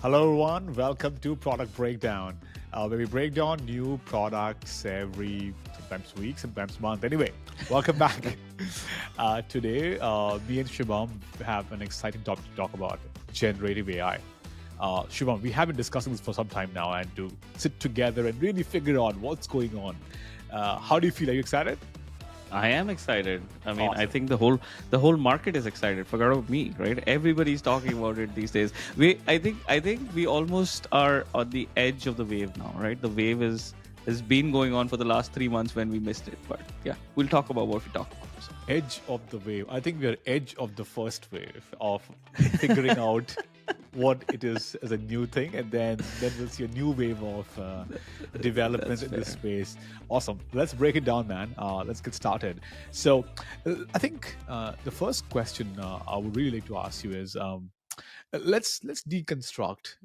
Hello, everyone. Welcome to Product Breakdown, where we break down new products every sometimes week, sometimes month. Anyway, welcome back. Today, me and Shubham have an exciting topic to talk about: generative AI. Shubham, we have been discussing this for some time now, and to sit together and really figure out what's going on. How do you feel? Are you excited? I am excited. I mean, I Awesome. think the whole market is excited. Forget about me, right? Everybody's talking about it these days. I think we almost are on the edge of the wave now, right? The wave has been going on for the last 3 months when we missed it. But yeah, we'll talk about what we talk about. So. Edge of the wave. I think we are edge of the first wave of figuring out what it is as a new thing, and then we'll see a new wave of development That's in this fair. space. Awesome. Let's break it down, man. Let's get started. So, I think the first question I would really like to ask you is. Let's deconstruct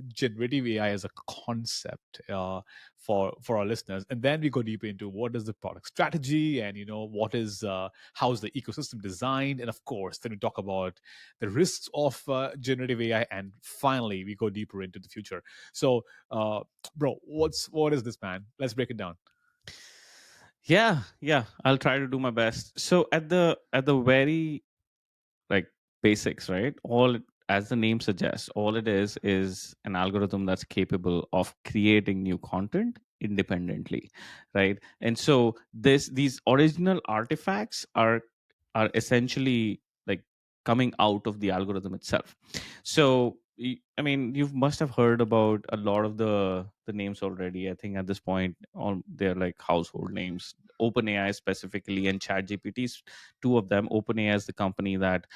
generative AI as a concept for our listeners, and then we go deeper into what is the product strategy, and what is how is the ecosystem designed, and of course, then we talk about the risks of generative AI, and finally, we go deeper into the future. So, bro, what is this, man? Let's break it down. Yeah. I'll try to do my best. So at the very like basics, right? As the name suggests, all it is an algorithm that's capable of creating new content independently, right? And so these original artifacts are essentially like coming out of the algorithm itself. So I mean, you must have heard about a lot of the names already. I think at this point, all they're like household names. OpenAI specifically and ChatGPT, two of them. OpenAI is the company that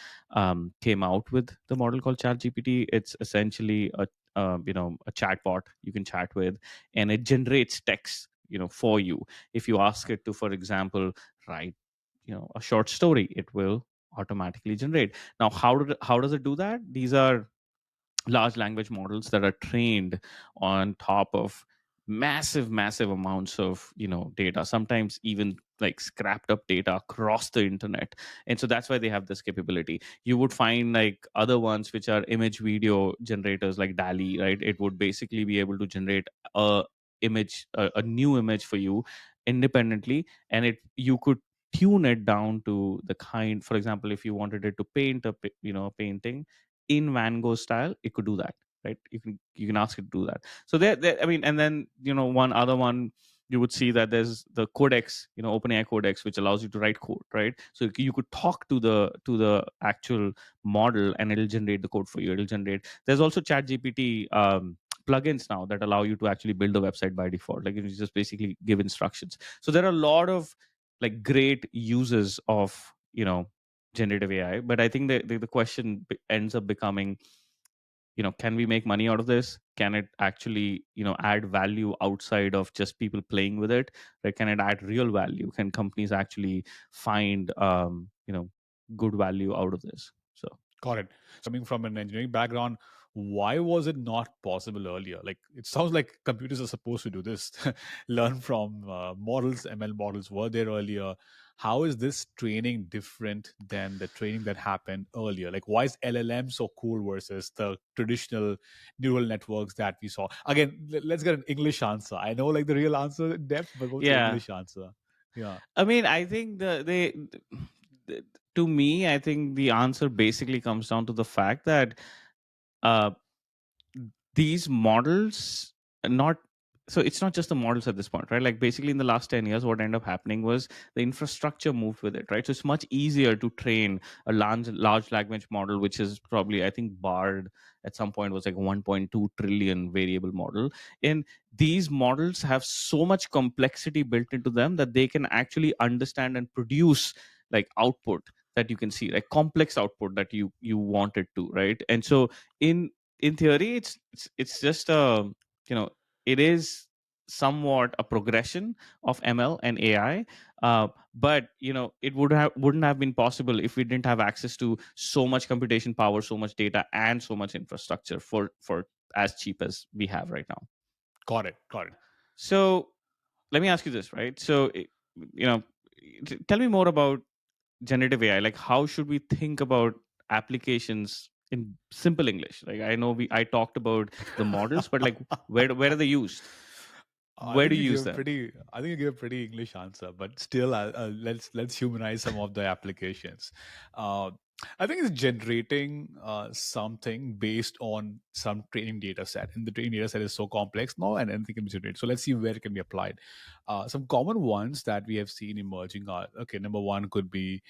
came out with the model called ChatGPT. It's essentially a chatbot you can chat with, and it generates text for you. If you ask it to, for example, write a short story, it will automatically generate. Now, how does it do that? These are large language models that are trained on top of massive amounts of data, sometimes even like scrapped up data across the internet. And so that's why they have this capability. You would find like other ones which are image video generators like DALI, right? It would basically be able to generate a new image for you independently, and it you could tune it down to the kind. For example, if you wanted it to paint a painting in Van Gogh style, it could do that, right? You can ask it to do that. So there, I mean, and then one other one, you would see that there's the codex, OpenAI codex, which allows you to write code, right? So you could talk to the actual model, and it'll generate the code for you. It'll generate. There's also ChatGPT plugins now that allow you to actually build a website by default. Like, you just basically give instructions. So there are a lot of like great uses of generative AI. But I think the question ends up becoming, can we make money out of this? Can it actually, add value outside of just people playing with it? Like, can it add real value? Can companies actually find, good value out of this? So Got it. Coming from an engineering background, why was it not possible earlier? Like, it sounds like computers are supposed to do this, learn from models. ML models were there earlier. How is this training different than the training that happened earlier? Like, why is LLM so cool versus the traditional neural networks that we saw? Again, let's get an English answer. I know like the real answer in depth, but what's the yeah, English answer? Yeah. I mean, I think the to me, I think the answer basically comes down to the fact that uh, these models not so it's not just the models at this point, right? Like, basically in the last 10 years, what ended up happening was the infrastructure moved with it, right? So it's much easier to train a large language model, which is probably, I think, Bard at some point was like 1.2 trillion variable model. And these models have so much complexity built into them that they can actually understand and produce like output that you can see, like complex output that you wanted to, right? And so in in theory, it's just it is somewhat a progression of ML and AI. But it wouldn't have been possible if we didn't have access to so much computation power, so much data, and so much infrastructure for as cheap as we have right now. Got it. Got it. So let me ask you this, right? So you know tell me more about generative AI. Like, how should we think about applications in simple English? Like, I know I talked about the models, but like, where are they used? I Where think do you you give use a them? pretty. I think you give a pretty English answer, but still, let's humanize some of the applications. Uh, I think it's generating something based on some training data set, and the training data set is so complex now, and anything can be generated. So let's see where it can be applied. Some common ones that we have seen emerging are, okay. Number one could be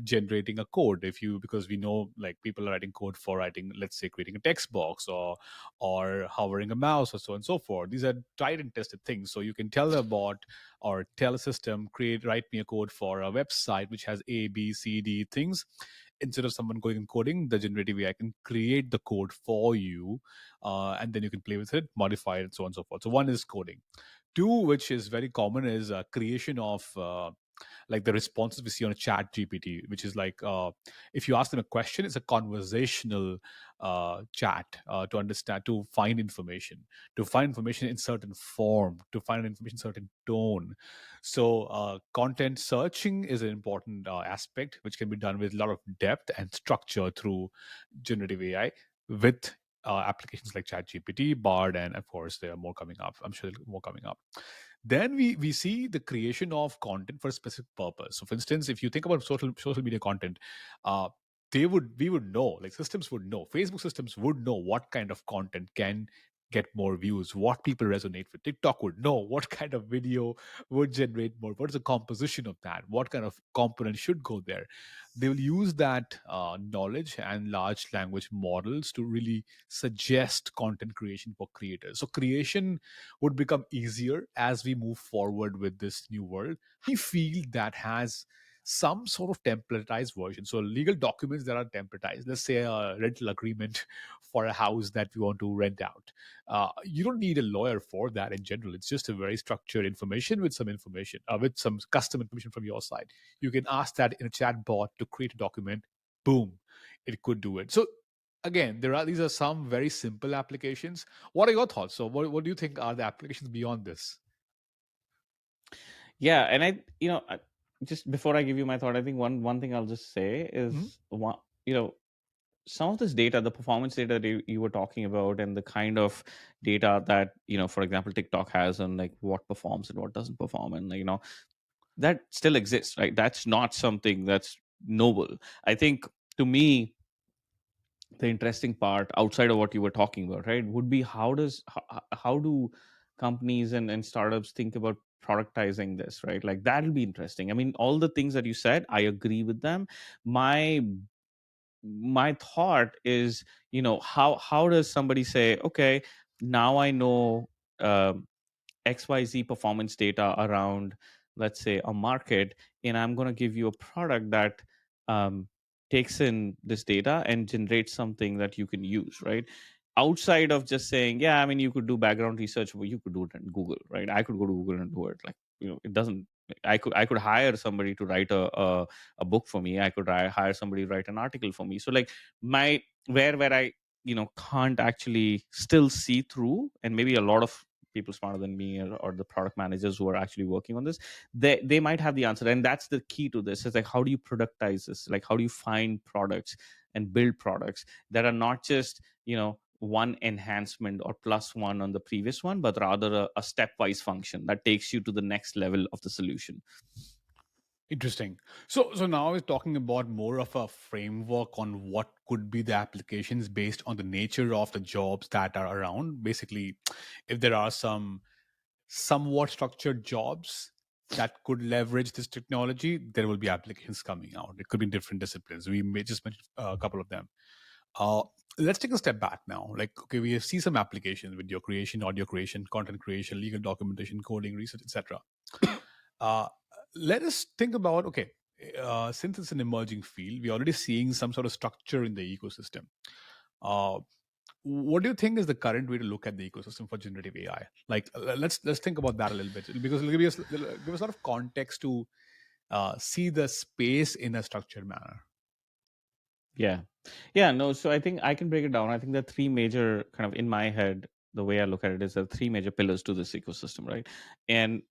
generating a code. If you, because we know like people are writing code for writing, let's say creating a text box or hovering a mouse or so on and so forth. These are tried and tested things. So you can tell a bot or tell a system, write me a code for a website which has A, B, C, D things. Instead of someone going and coding, the generative AI can create the code for you, and then you can play with it, modify it, and so on and so forth. So one is coding. Two, which is very common, is creation of like the responses we see on a chat gpt, which is like if you ask them a question, it's a conversational chat to understand, to find information in certain form, to find information in certain tone. So content searching is an important aspect which can be done with a lot of depth and structure through generative AI with applications like ChatGPT, Bard, and of course there are more coming up. I'm sure there are more coming up. Then we see the creation of content for a specific purpose. So, for instance, if you think about social media content, uh, we would know, like systems would know, Facebook systems would know what kind of content can get more views, what people resonate with. TikTok would know what kind of video would generate more, what is the composition of that, what kind of component should go there. They will use that knowledge and large language models to really suggest content creation for creators. So creation would become easier as we move forward with this new world. Feel that has some sort of templatized version. So legal documents that are templatized, let's say a rental agreement for a house that we want to rent out. You don't need a lawyer for that in general. It's just a very structured information, with some custom information from your side. You can ask that in a chat bot to create a document. Boom, it could do it. So again, these are some very simple applications. What are your thoughts? So what do you think are the applications beyond this? Yeah, and just before I give you my thought, I think one thing I'll just say Mhm. is one, some of this data, the performance data that you were talking about, and the kind of data that, for example, TikTok has on like what performs and what doesn't perform, and that still exists, right? That's not something that's noble. I think, to me, the interesting part outside of what you were talking about, right, would be how do companies and startups think about productizing this, right? Like, that'll be interesting. I mean, all the things that you said, I agree with them. My my thought is, how does somebody say, okay, now I know um, XYZ performance data around, let's say, a market, and I'm going to give you a product that um, takes in this data and generates something that you can use, right? Outside of just saying, yeah, I mean, you could do background research, but you could do it in Google, right? I could go to Google and do it. Like, it doesn't. I could hire somebody to write a book for me. I could hire somebody to write an article for me. So, like, my where I can't actually still see through, and maybe a lot of people smarter than me, or the product managers who are actually working on this, they might have the answer. And that's the key to this. It's like, how do you productize this? Like, how do you find products and build products that are not just one enhancement or plus one on the previous one, but rather a stepwise function that takes you to the next level of the solution. Interesting. So now we're talking about more of a framework on what could be the applications based on the nature of the jobs that are around. Basically, if there are some somewhat structured jobs that could leverage this technology, there will be applications coming out. It could be in different disciplines. We may just mention a couple of them. Uh, let's take a step back now. Like, okay, we see some applications: video creation, audio creation, content creation, legal documentation, coding, research, etc. Uh, let us think about, okay, since it's an emerging field, we're already seeing some sort of structure in the ecosystem. Uh, what do you think is the current way to look at the ecosystem for generative AI? Like, let's think about that a little bit, because it'll give us a lot of context to see the space in a structured manner. Yeah. Yeah, no, so I think I can break it down. I think there are three major, kind of, in my head, the way I look at it is there are three major pillars to this ecosystem, right? And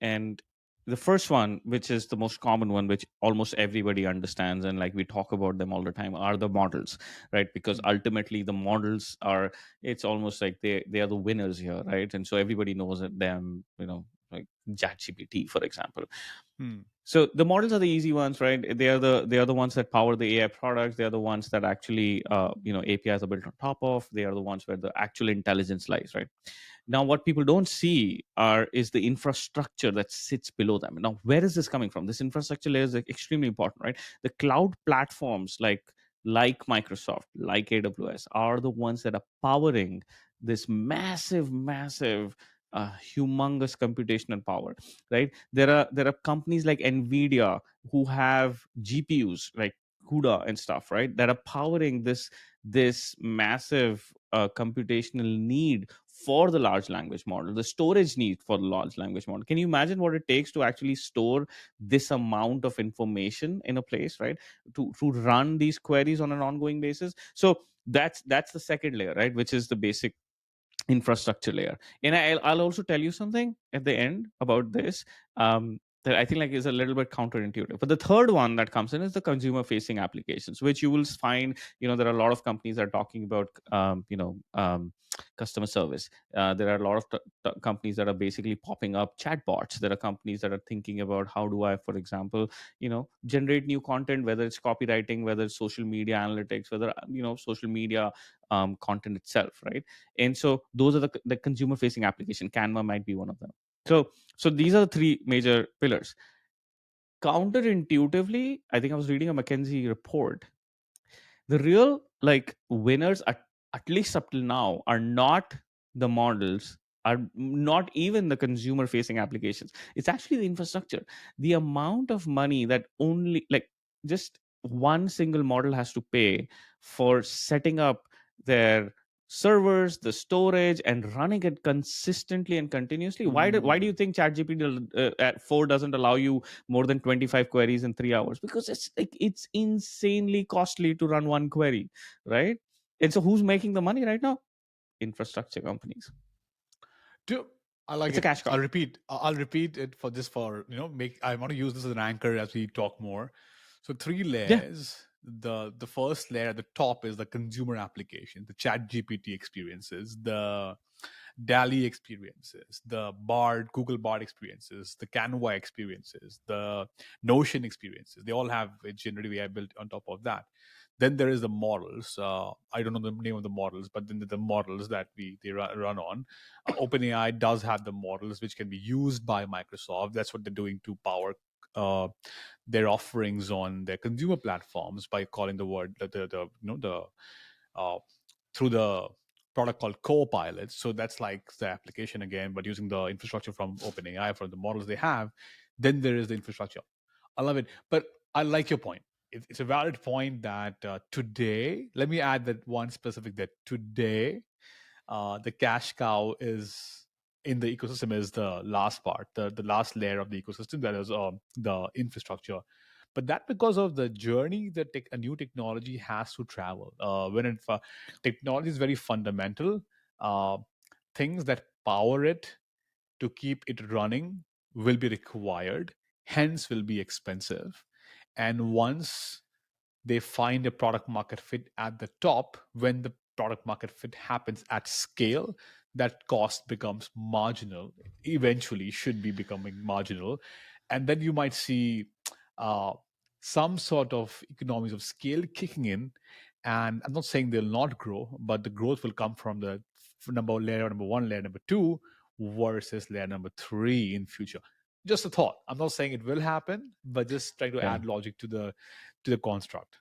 the first one, which is the most common one, which almost everybody understands, and like we talk about them all the time, are the models, right? Because Hmm. ultimately the models are, it's almost like they are the winners here, right? And so everybody knows that them, like ChatGPT, for example. Hmm. So the models are the easy ones, right? They are the ones that power the AI products. They are the ones that actually, APIs are built on top of. They are the ones where the actual intelligence lies, right? Now, what people don't see is the infrastructure that sits below them. Now, where is this coming from? This infrastructure layer is like, extremely important, right? The cloud platforms like Microsoft, like AWS, are the ones that are powering this massive, massive, humongous computational power, right? There are companies like Nvidia who have GPUs like CUDA and stuff, right? That are powering this massive computational need for the large language model, the storage need for the large language model. Can you imagine what it takes to actually store this amount of information in a place, right? To run these queries on an ongoing basis. So that's the second layer, right? Which is the basic infrastructure layer. And I'll also tell you something at the end about this, that I think like is a little bit counterintuitive. But the third one that comes in is the consumer facing applications, which you will find, there are a lot of companies that are talking about, customer service. There are a lot of companies that are basically popping up chatbots. There are companies that are thinking about how do I, for example, generate new content, whether it's copywriting, whether it's social media analytics, whether, social media, content itself, right? And so those are the consumer facing application. Canva might be one of them. So these are the three major pillars. Counterintuitively, I think I was reading a McKinsey report. The real like winners, at least up till now, are not the models, are not even the consumer facing applications. It's actually the infrastructure. The amount of money that only like just one single model has to pay for setting up their servers, the storage, and running it consistently and continuously. Why do you Hmm. think ChatGPT at 4 doesn't allow you more than 25 queries in 3 hours? Because it's insanely costly to run one query, right? And so who's making the money right now? Infrastructure companies. Do I like It's a it? cash cow. I'll repeat it for this for make. I want to use this as an anchor as we talk more. So three Yeah. layers. The first layer at the top is the consumer application, the Chat GPT experiences, the DALI experiences, the Bard, Google Bard experiences, the Canva experiences, the Notion experiences. They all have a generative AI built on top of that. Then there is the models. I don't know the name of the models, but then the models that they run on. OpenAI does have the models which can be used by Microsoft. That's what they're doing to power uh, their offerings on their consumer platforms by calling the word the uh, through the product called Copilot. So that's like the application again, but using the infrastructure from OpenAI for the models they have. Then there is the infrastructure. I love it, but I like your point. It's a valid point that today. Let me add that one specific that today the cash cow is in the ecosystem is the last part, the last layer of the ecosystem, that is the infrastructure. But that because of the journey that a new technology has to travel. Technology is very fundamental. Uh, Things that power it to keep it running will be required, hence will be expensive. And once they find a product market fit at the top, when the product market fit happens at scale, that cost becomes marginal, eventually should be becoming marginal. And then you might see uh, some sort of economies of scale kicking in. And I'm not saying they'll not grow, but the growth will come from the number one, layer number two, versus layer number three in future. Just a thought. I'm not saying it will happen, but just trying to Yeah. add logic to the construct.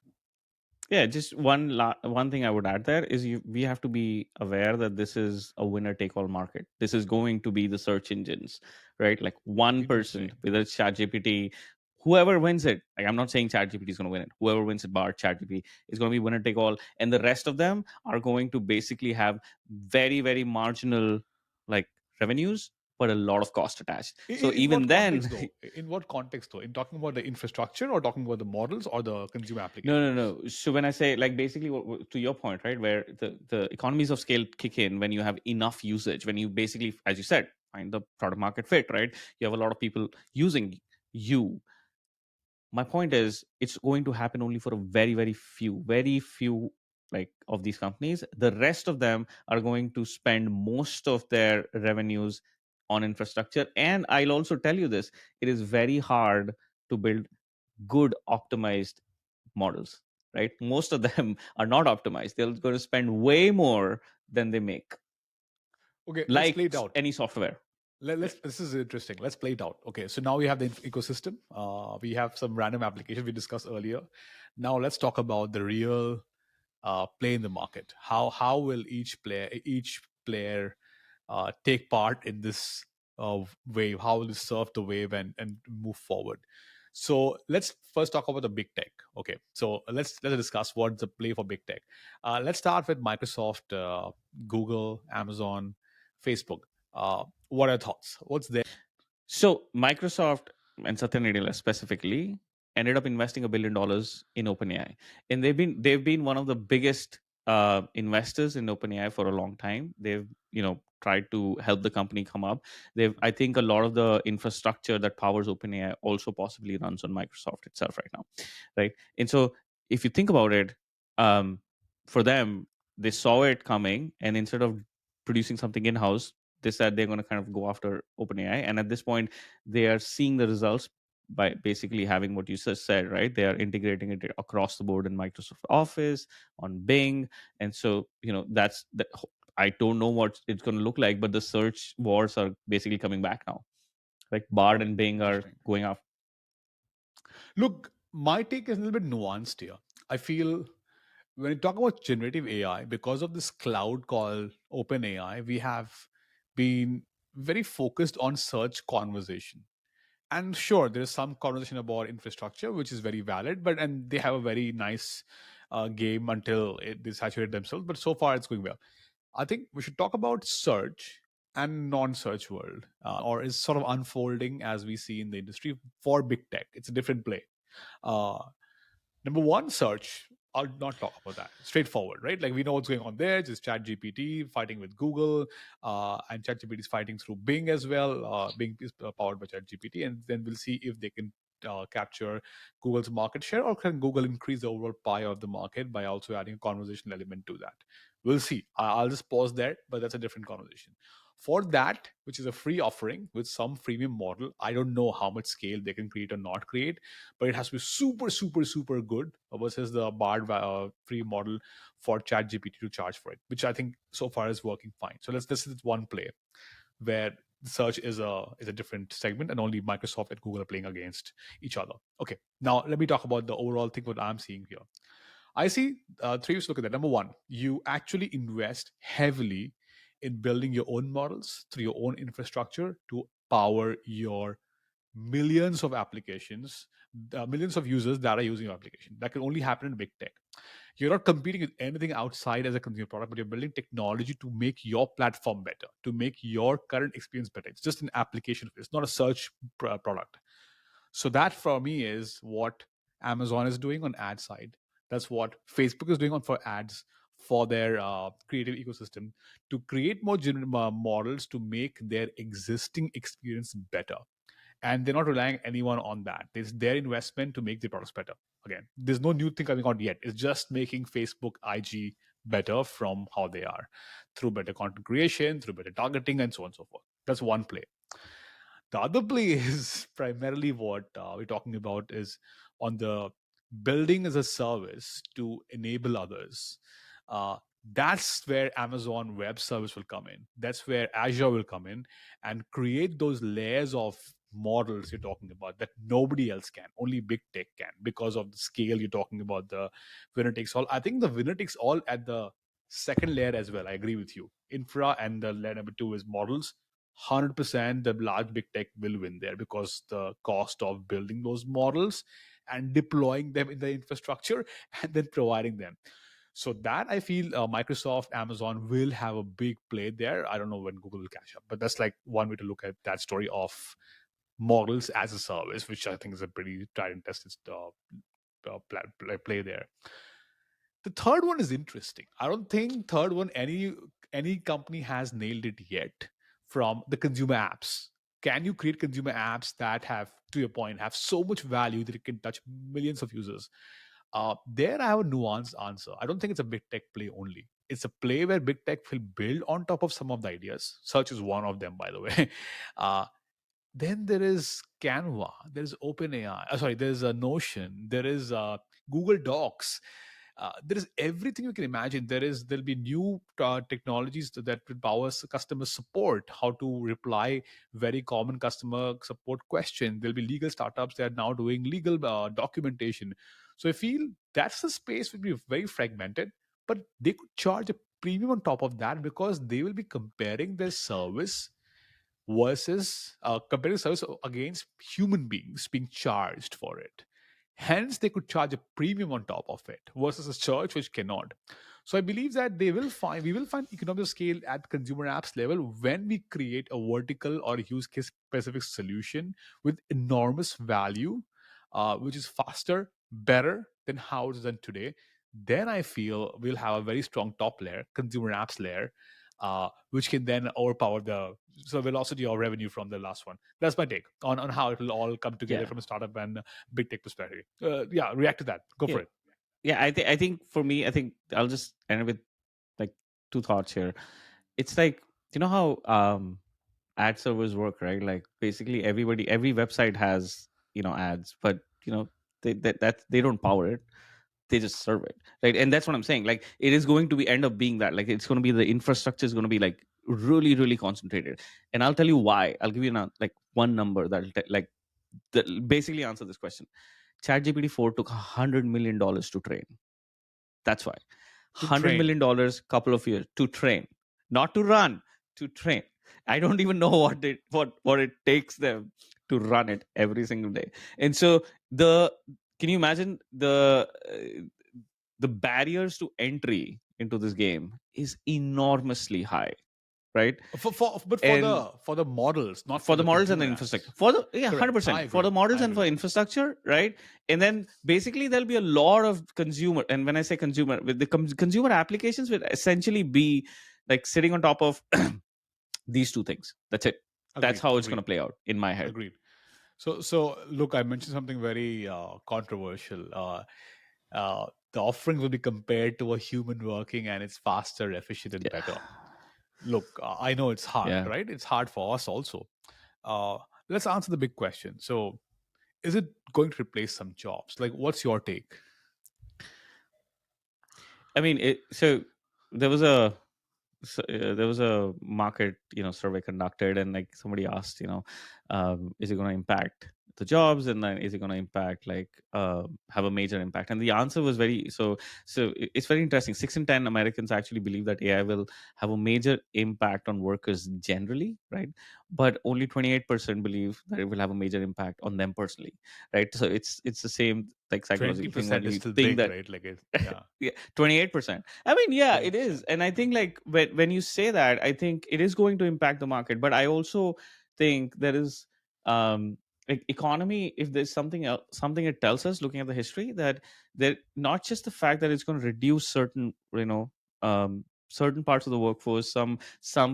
Yeah, just one thing I would add there is we have to be aware that this is a winner take all market. This is going to be the search engines, right? Like one person, Interesting. whether it's ChatGPT, whoever wins it. Like I'm not saying ChatGPT is going to win it. Whoever wins it, bar ChatGPT, is going to be winner take all, and the rest of them are going to basically have very very marginal like revenues, but a lot of cost attached. So In even what then, context, though? In what context, though? In talking about the infrastructure, or talking about the models, or the consumer no, no, applications? no. So when I say like basically to your point, right, where the economies of scale kick in when you have enough usage, when you basically, as you said, find the product market fit, right? You have a lot of people using you. My point is, it's going to happen only for a very few, like, of these companies. The rest of them are going to spend most of their revenues on infrastructure. And I'll also tell you this, it is very hard to build good optimized models, right? Most of them are not optimized. They're going to spend way more than they make, Okay, let's like play it out. any software. Yeah. This is interesting. Let's play it out. Okay, so now we have the ecosystem. We have some random applications we discussed earlier. Now let's talk about the real play in the market. How will each player take part in this wave? How will it surf the wave and move forward? So let's first talk about the big tech. Okay, so let's discuss what's the play for big tech. Let's start with Microsoft, Google, Amazon, Facebook. What are your thoughts? What's there? So Microsoft and Satya Nadella specifically ended up investing $1 billion in OpenAI, and they've been one of the biggest investors in OpenAI for a long time. They've, tried to help the company come up. I think a lot of the infrastructure that powers OpenAI also possibly runs on Microsoft itself right now, right? And so if you think about it, um, for them, they saw it coming, and instead of producing something in house, they said they're going to kind of go after OpenAI. And at this point, they are seeing the results by basically having what you just said, right? They are integrating it across the board in Microsoft Office, on Bing. And so, that's that. I don't know what it's going to look like, but the search wars are basically coming back now. Like Bard and Bing are Interesting. going up. Look, my take is a little bit nuanced here. I feel when you talk about generative AI, because of this cloud called OpenAI, we have been very focused on search conversation. And sure, there is some conversation about infrastructure, which is very valid, but and they have a very nice game until they saturate themselves. But so far, it's going well. I think we should talk about search and non-search world, or is sort of unfolding as we see in the industry for big tech. It's a different play. Uh, Number one, search. I'll not talk about that. Straightforward, right? Like we know what's going on there. Just ChatGPT fighting with Google, and ChatGPT is fighting through Bing as well. Bing is powered by ChatGPT, and then we'll see if they can capture Google's market share, or can Google increase the overall pie of the market by also adding a conversational element to that. We'll see. I'll just pause there, but that's a different conversation. For that, which is a free offering with some freemium model, I don't know how much scale they can create or not create, but it has to be super, super, super good versus the Bard free model for ChatGPT to charge for it, which I think so far is working fine. So this is one play where search is a different segment, and only Microsoft and Google are playing against each other. Okay, now let me talk about the overall thing what I'm seeing here. I see three ways to look at that. Number one, you actually invest heavily in building your own models through your own infrastructure to power your millions of applications, millions of users that are using your application. That can only happen in big tech. You're not competing with anything outside as a consumer product, but you're building technology to make your platform better, to make your current experience better. It's just an application. It's not a search product. So that for me is what Amazon is doing on ad side. That's what Facebook is doing on for ads for their creative ecosystem to create more models to make their existing experience better, and they're not relying anyone on that. It's their investment to make the products better. Again, there's no new thing coming out yet. It's just making Facebook, IG better from how they are through better content creation, through better targeting, and so on and so forth. That's one play. The other play is primarily what we're talking about is on the building as a service to enable others. That's where Amazon Web Service will come in. That's where Azure will come in and create those layers of models you're talking about that nobody else can. Only big tech can because of the scale you're talking about. The winner takes all. I think the winner takes all at the second layer as well. I agree with you. Infra, and the layer number two is models. 100% the large big tech will win there because the cost of building those models and deploying them in the infrastructure and then providing them. So that I feel Microsoft, Amazon will have a big play there. I don't know when Google will catch up, but that's like one way to look at that story of models as a service, which I think is a pretty tried and tested play there. The third one is interesting. I don't think third one any company has nailed it yet. from the consumer apps. Can you create consumer apps that have, to your point, have so much value that it can touch millions of users? There, I have a nuanced answer. I don't think it's a big tech play only. It's a play where big tech will build on top of some of the ideas. Search is one of them, by the way. Uh, then there is Canva, there is OpenAI, sorry, there's a Notion, there is Google Docs. There is everything you can imagine. There'll be new technologies that will power customer support, how to reply very common customer support question. There'll be legal startups that are now doing legal documentation. So I feel that's the space will be very fragmented, but they could charge a premium on top of that because they will be comparing their service versus comparing service against human beings being charged for it. Hence, they could charge a premium on top of it versus a church which cannot. So I believe that we will find economies of scale at consumer apps level when we create a vertical or use case specific solution with enormous value, which is faster, better than how it is done today. Then I feel we'll have a very strong top layer, consumer apps layer, which can then overpower the velocity or revenue from the last one. That's my take on how it will all come together Yeah. from a startup and big tech perspective. Yeah, react to that. Go Yeah. for it. Yeah. I think for me, I think I'll just end with like two thoughts here. It's like, you know how ad servers work, right? Like basically every website has, ads, but they don't power it, they just serve it, right? And that's what I'm saying, like it is going to be end up being that, like it's going to be, the infrastructure is going to be like really really concentrated. And I'll tell you why. I'll give you like one number like that basically answer this question. ChatGPT 4 took $100 million to train. That's why. To $100 million train. couple of years to train, not to run, to train. I don't even know what it takes them to run it every single day. And so the can you imagine the barriers to entry into this game is enormously high, right? But And for the models, not for for the the models and consumer the infrastructure, apps. for the, yeah, Correct. I 100% for the agree. models I and for agree. infrastructure, right? And then basically there'll be a lot of consumer, and when I say consumer, with the consumer applications will essentially be like sitting on top of these two things. That's it. That's Agreed. how it's going Agreed. to play out in my head. Agreed. So look, I mentioned something very controversial. The offerings will be compared to a human working, and it's faster, efficient, and Yeah. better. Look, I know it's hard, Yeah. right? It's hard for us also. Let's answer the big question. So, is it going to replace some jobs? Like, what's your take? I mean, so there was a there was a market survey conducted, and like somebody asked, is it going to impact the jobs, and then is it going to impact like have a major impact? And the answer was very it's very interesting. 6 in 10 Americans actually believe that AI will have a major impact on workers generally, right? But only 28% believe that it will have a major impact on them personally, right? So it's the same like twenty psychological thing when percent is you still think big, that. right? Like, yeah, Yeah, 28%. I mean, yeah, it is. 28%. And I think like when you say that, I think it is going to impact the market. But I also think there is like economy, if there's something else, something it tells us looking at the history, that there not just the fact that it's going to reduce certain, certain parts of the workforce. Some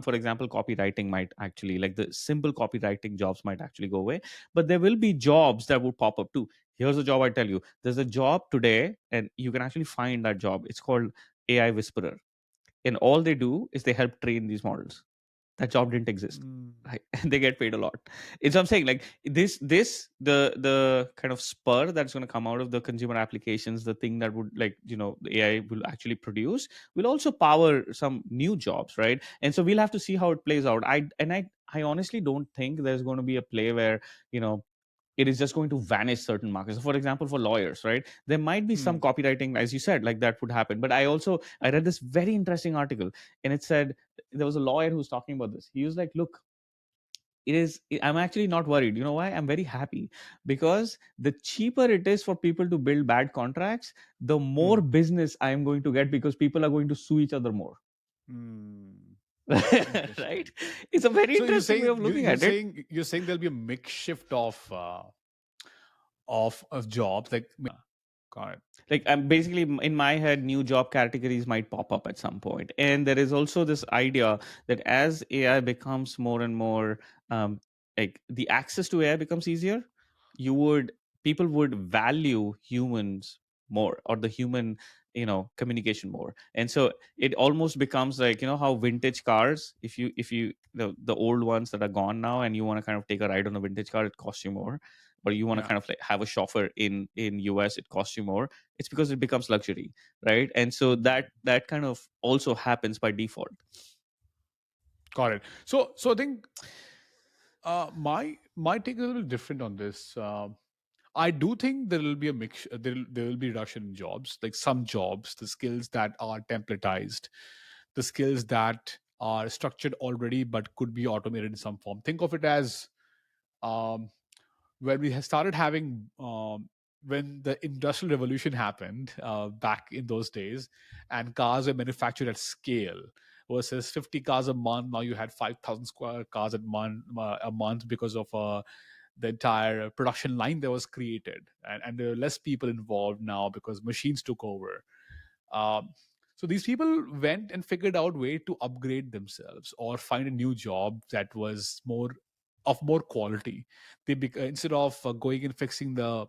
for example copywriting might actually, like the simple copywriting jobs might actually go away, but there will be jobs that would pop up too. Here's a job I tell you. There's a job today, and you can actually find that job. It's called AI whisperer. And all they do is they help train these models. That job didn't exist. Mm, Right. And they get paid a lot. It's what I'm saying. Like this the kind of spur that's gonna come out of the consumer applications, the thing that would like, the AI will actually produce, will also power some new jobs, right? And so we'll have to see how it plays out. I honestly don't think there's going to be a play where, you know, it is just going to vanish certain markets. So for example, for lawyers, right, there might be some mm, copywriting, as you said, like that would happen. But I read this very interesting article, and it said there was a lawyer who was talking about this. He was like, look, I'm actually not worried. You know why? I'm very happy, because the cheaper it is for people to build bad contracts, the more mm, business I am going to get, because people are going to sue each other more. mm. Right? Interesting. It's a very So interesting way of looking at it. you're saying there'll be a mix shift of jobs like. Got it. Like, I'm basically, in my head, new job categories might pop up at some point. And there is also this idea that as AI becomes more and more, um, like, the access to AI becomes easier, you would people would value humans more, or the human, communication more. And so it almost becomes like, how vintage cars, if you the old ones that are gone now, and you want to kind of take a ride on a vintage car, it costs you more. Or you want to Yeah. kind of like have a chauffeur in US, it costs you more. It's because it becomes luxury, right? And so that kind of also happens by default. Got it. So I think my take is a little different on this. I do think there will be a mix. There will be reduction in jobs. Like some jobs, the skills that are templatized, the skills that are structured already but could be automated in some form. Think of it as um, when we started having when the industrial revolution happened back in those days, and cars were manufactured at scale versus 50 cars a month. Now you had 5,000 square cars a month because of the entire production line that was created, and there are less people involved now because machines took over. um, so these people went and figured out way to upgrade themselves or find a new job that was more quality. Instead of going and fixing the,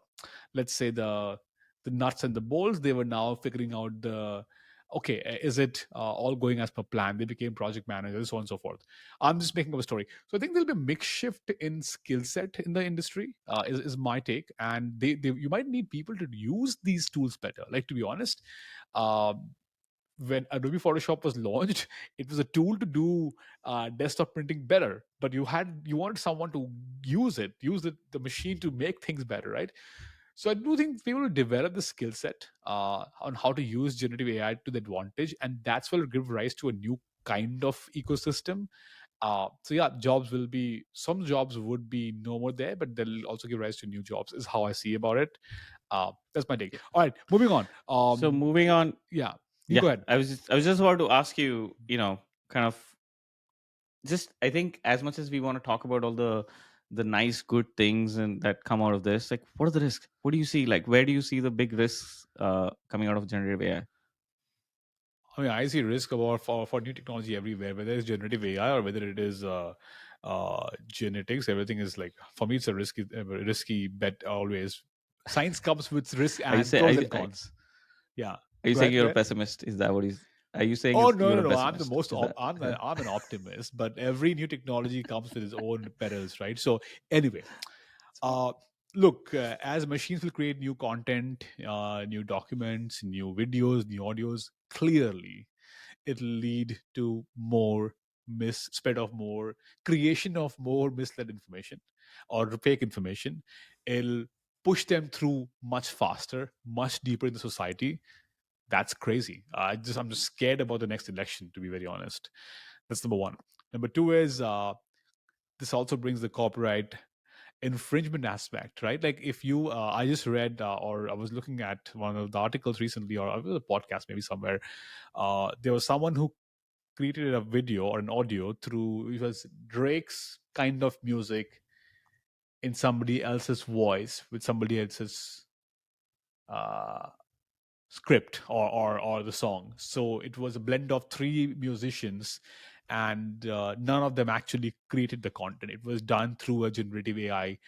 let's say, the nuts and the bolts, they were now figuring out the, okay, is it all going as per plan? They became project managers, so on and so forth. I'm just making up a story. So I think there'll be a mix shift in skill set in the industry, is my take. And you might need people to use these tools better. Like, to be honest, um, when Adobe Photoshop was launched, it was a tool to do desktop printing better. But you wanted someone to use the machine to make things better, right? So I do think people will develop the skill set on how to use generative AI to the advantage, and that's what will give rise to a new kind of ecosystem. So yeah, some jobs would be no more there, but they'll also give rise to new jobs. Is how I see about it. That's my take. Yeah. All right, moving on. So moving on, Yeah, you yeah, go ahead. I was just about to ask you, kind of, just, I think, as much as we want to talk about all the nice good things and that come out of this, like, what are the risks? What do you see? Like, where do you see the big risks coming out of generative AI? I mean, I see risk about for new technology everywhere, whether it's generative AI or whether it is genetics. Everything is like, for me, it's a risky bet always. Science comes with risk Are you and saying pros are, and are cons. Yeah, are you go saying ahead. Go you're a ahead. pessimist? Is that what he's? Are you saying Oh, is no, you're no, a no! I'm the pessimist? most. Is that? I'm an optimist, but every new technology comes with its own perils, right? So anyway, Smart. uh, look, as machines will create new content, new documents, new videos, new audios, clearly it'll lead to more spread of more creation of more misled information or fake information. It'll push them through much faster, much deeper in the society. That's crazy. I'm just scared about the next election, to be very honest. That's number one. Number two is this also brings the copyright infringement aspect, right? Like, if you I just read, or I was looking at one of the articles recently, or it was a podcast maybe somewhere. There was someone who created a video or an audio through, it was Drake's kind of music in somebody else's voice with somebody else's uh, script, or the song. So it was a blend of three musicians, and none of them actually created the content. It was done through a generative AI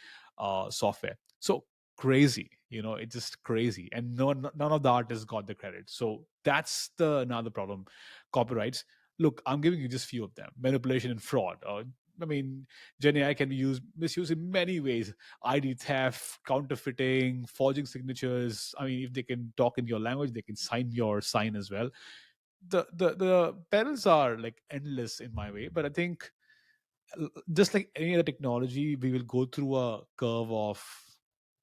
software. So crazy, it's just crazy, and none of the artists got the credit. So that's the another problem. Copyrights. Look, I'm giving you just few of them: manipulation and fraud. I mean, Gen AI can be misused in many ways. ID theft, counterfeiting, forging signatures. I mean, if they can talk in your language, they can sign your sign as well. The perils are like endless in my way, but I think just like any other technology, we will go through a curve of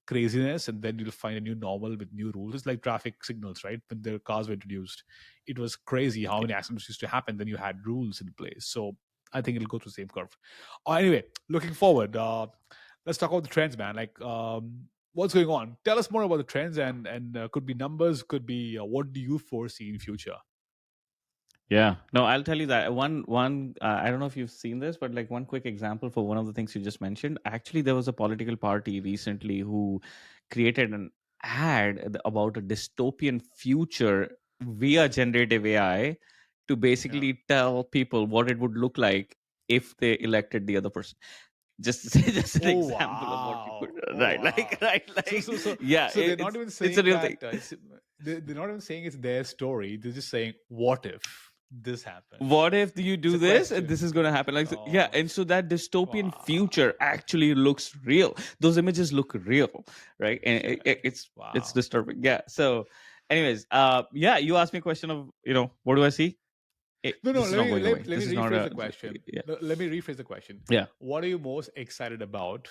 craziness, and then you'll find a new normal with new rules. It's like traffic signals, right? When the cars were introduced, it was crazy how Yeah. many accidents used to happen. Then you had rules in place. So I think it'll go through the same curve. Anyway, looking forward, let's talk about the trends, man. Like, what's going on? Tell us more about the trends, and could be numbers, could be what do you foresee in future? Yeah. No, I'll tell you that one. I don't know if you've seen this, but like one quick example for one of the things you just mentioned. Actually, there was a political party recently who created an ad about a dystopian future via generative AI to Yeah. basically tell people what it would look like if they elected the other person. Just to say, just an Oh example of what you could, wow! Oh right, like, wow! right, So like, so so yeah, so they're not even it's a saying real thing. that they're not even saying it's their story. They're just saying, "What if this happened?" What if you It's do a this and this question. is going to happen, like, yeah, Oh and so that dystopian future wow! actually looks real. Those images look real, right? And Okay. it's Wow. disturbing. Yeah. So anyways, yeah, you asked me a question of, what do I see? No, no. This is Let not me going away. let This me is not rephrase a, the question. yeah, Let me rephrase the question. yeah. What are you most excited about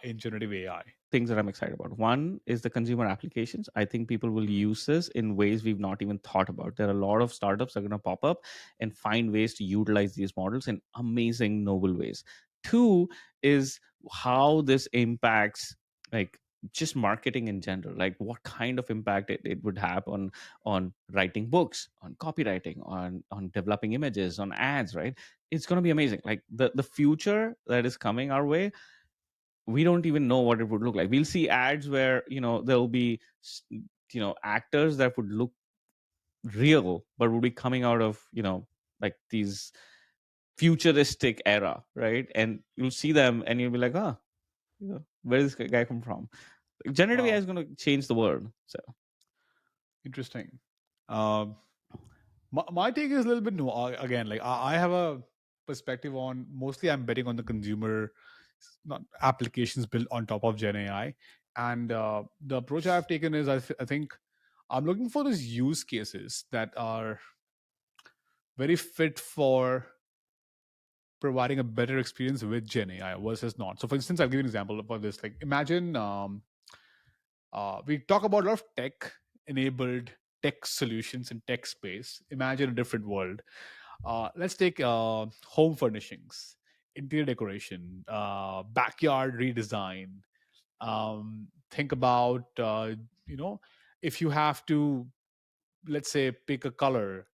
in generative AI? Things that I'm excited about. One is the consumer applications. I think people will Mm. use this in ways we've not even thought about. There are a lot of startups that are going to pop up and find ways to utilize these models in amazing, noble ways. Two is how this impacts, like, just marketing in general, like what kind of impact it would have on writing books, on copywriting, on developing images, on ads, right? It's going to be amazing. Like the future that is coming our way, we don't even know what it would look like. We'll see ads where, there'll be actors that would look real but would be coming out of, like these futuristic era, right? And you'll see them and you'll be like, oh, where did this guy come from? Generative AI Wow. is going to change the world. So Interesting. Um, my take is a little bit no. Again, like I have a perspective on mostly. I'm betting on the consumer, not applications built on top of Gen AI, and the approach I've taken is I think I'm looking for these use cases that are very fit for providing a better experience with Gen AI versus not. So, for instance, I'll give you an example for this. Like, imagine we talk about a lot of tech enabled tech solutions in tech space. Imagine a different world. Let's take home furnishings, interior decoration, backyard redesign. Think about, if you have to, let's say, pick a color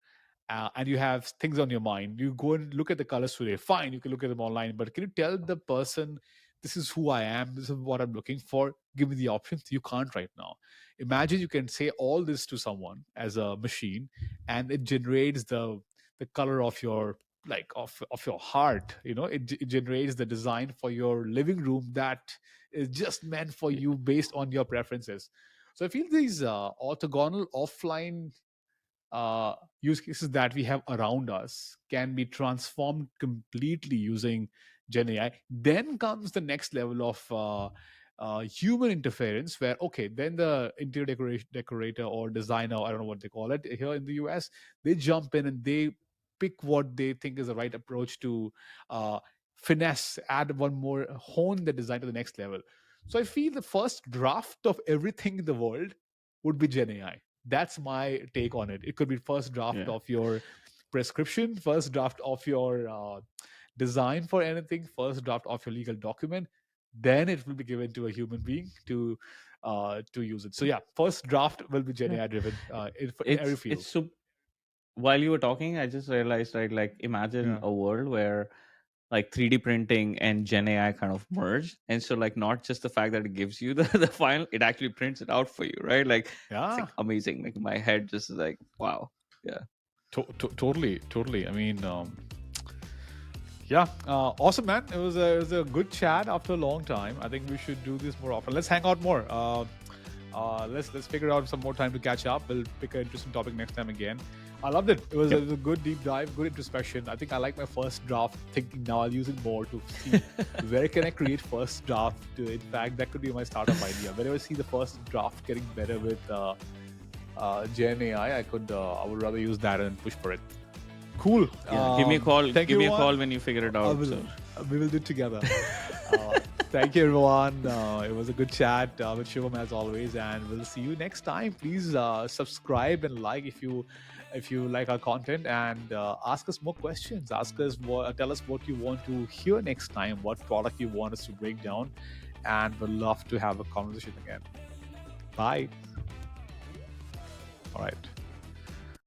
and you have things on your mind, you go and look at the colors today. Fine, you can look at them online, but can you tell the person, this is who I am, this is what I'm looking for, give me the options? You can't right now. Imagine you can say all this to someone as a machine, and it generates the color of your, like of your heart. It generates the design for your living room that is just meant for you based on your preferences. So I feel these orthogonal offline use cases that we have around us can be transformed completely using Gen AI. Then comes the next level of human interference, where okay, then the interior decorator or designer, I don't know what they call it here in the US, they jump in and they pick what they think is the right approach to uh, finesse, add one more, hone the design to the next level. So I feel the first draft of everything in the world would be Gen AI. That's my take on it. It could be first draft yeah, of your prescription, first draft of your design for anything, first draft of your legal document. Then it will be given to a human being to use it. So yeah, first draft will be Gen yeah. AI driven in every It's field. so, while you were talking, I just realized, right? Like, imagine Yeah. a world where like 3D printing and Gen AI kind of merge. And so, like, not just the fact that it gives you the, the final, it actually prints it out for you, right? Like, it's Yeah. like amazing. Like, my head just is like, wow. Yeah. Totally, totally. I mean, yeah, awesome, man. It was a good chat after a long time. I think we should do this more often. Let's hang out more. Let's figure out some more time to catch up. We'll pick an interesting topic next time again. I loved it. It Yep. was a good deep dive, good introspection. I think I like my first draft thinking. Now I'll use it more to see where can I create first draft. In fact, that could be my startup idea. Whenever I see the first draft getting better with Gen AI, I would rather use that and push for it. Cool. Yeah. Give me a call. Thank Give you, me a call everyone. when you figure it I out. will. So, We will do it together. Thank you, everyone. It was a good chat with Shivam as always, and we'll see you next time. Please subscribe and like if you like our content, and ask us more questions. Tell us what you want to hear next time, what product you want us to break down, and we'd love to have a conversation again. Bye. All right.